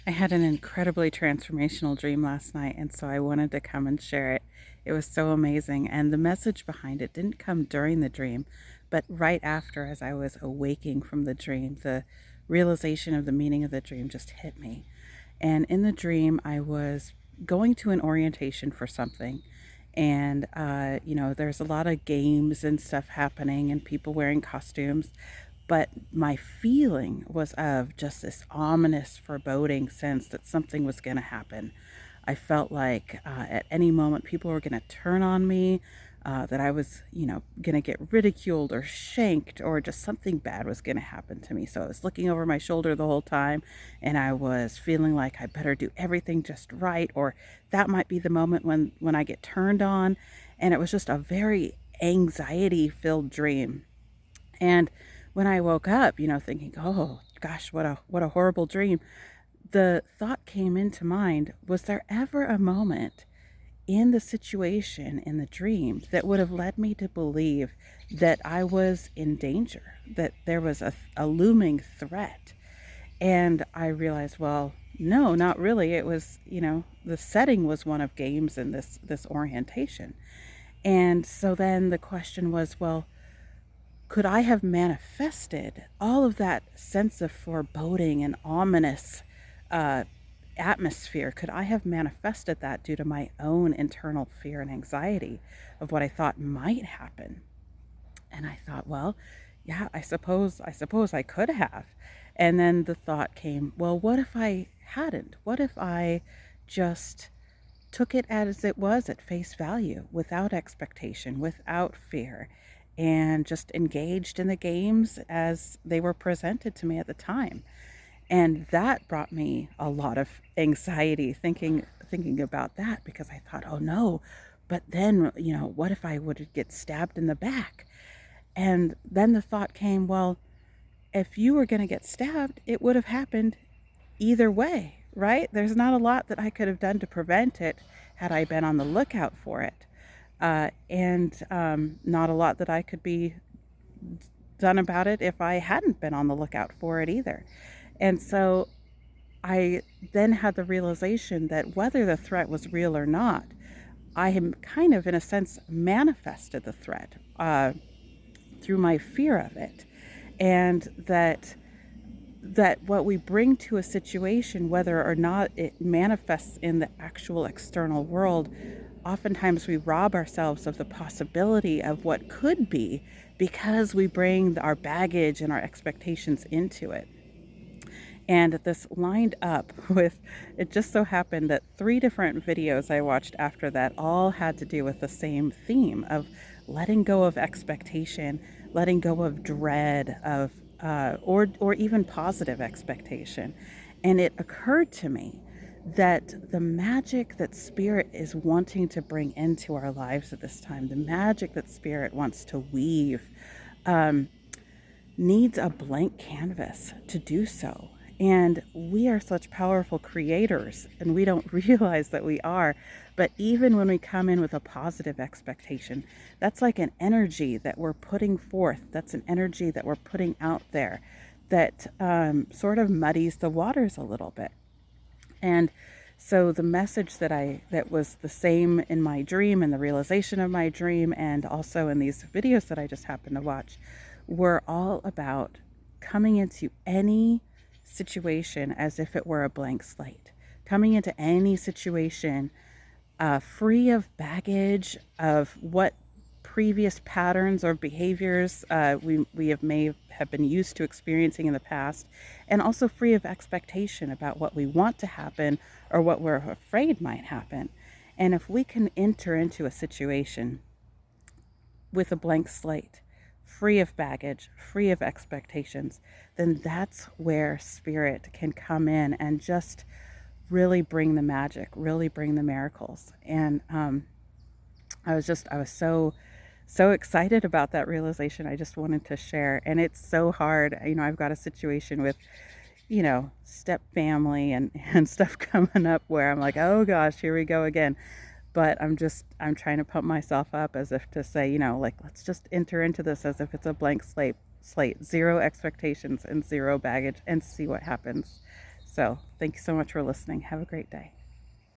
I had an incredibly transformational dream last night, and so I wanted to come and share it. It was so amazing, and the message behind it didn't come during the dream, but right after, as I was awaking from the dream, the realization of the meaning of the dream just hit me. And in the dream, I was going to an orientation for something. And, there's a lot of games and stuff happening and people wearing costumes. But my feeling was of just this ominous, foreboding sense that something was going to happen. I felt like at any moment people were going to turn on me, that I was, going to get ridiculed or shanked, or just something bad was going to happen to me. So I was looking over my shoulder the whole time, and I was feeling like I better do everything just right, or that might be the moment when I get turned on. And it was just a very anxiety filled dream. And when I woke up, thinking, "Oh gosh, what a horrible dream," the thought came into mind, was there ever a moment in the situation in the dream that would have led me to believe that I was in danger, that there was a looming threat? And I realized, well, no, not really. It was, the setting was one of games in this orientation. And so then the question was, well, could I have manifested all of that sense of foreboding and ominous uh, atmosphere? Could I have manifested that due to my own internal fear and anxiety of what I thought might happen? And I thought, well, yeah, I suppose I could have. And then the thought came, well, what if I hadn't? What if I just took it as it was at face value, without expectation, without fear, and just engaged in the games as they were presented to me at the time? And that brought me a lot of anxiety thinking about that, because I thought, oh no, but then, what if I would get stabbed in the back? And then the thought came, well, if you were going to get stabbed, it would have happened either way, right? There's not a lot that I could have done to prevent it had I been on the lookout for it. And not a lot that I could be done about it if I hadn't been on the lookout for it either. And so I then had the realization that whether the threat was real or not, I am kind of, in a sense, manifested the threat through my fear of it. And that what we bring to a situation, whether or not it manifests in the actual external world, oftentimes we rob ourselves of the possibility of what could be, because we bring our baggage and our expectations into it. And this lined up with, it just so happened that three different videos I watched after that all had to do with the same theme of letting go of expectation, letting go of dread, of or even positive expectation. And it occurred to me that the magic that spirit is wanting to bring into our lives at this time, the magic that spirit wants to weave, um, needs a blank canvas to do so. And we are such powerful creators, and we don't realize that we are. But even when we come in with a positive expectation, that's like an energy that we're putting forth. That's an energy that we're putting out there that sort of muddies the waters a little bit. And so the message that was the same in my dream and the realization of my dream, and also in these videos that I just happened to watch, were all about coming into any situation as if it were a blank slate, coming into any situation free of baggage of what previous patterns or behaviors we may have been used to experiencing in the past, and also free of expectation about what we want to happen or what we're afraid might happen. And if we can enter into a situation with a blank slate, free of baggage, free of expectations, then that's where spirit can come in and just really bring the magic, really bring the miracles. And I was so excited about that realization. I just wanted to share. And it's so hard. I've got a situation with, step family and stuff coming up where I'm like, oh gosh, here we go again. But I'm trying to pump myself up as if to say, like, let's just enter into this as if it's a blank slate, zero expectations and zero baggage, and see what happens. So thank you so much for listening. Have a great day.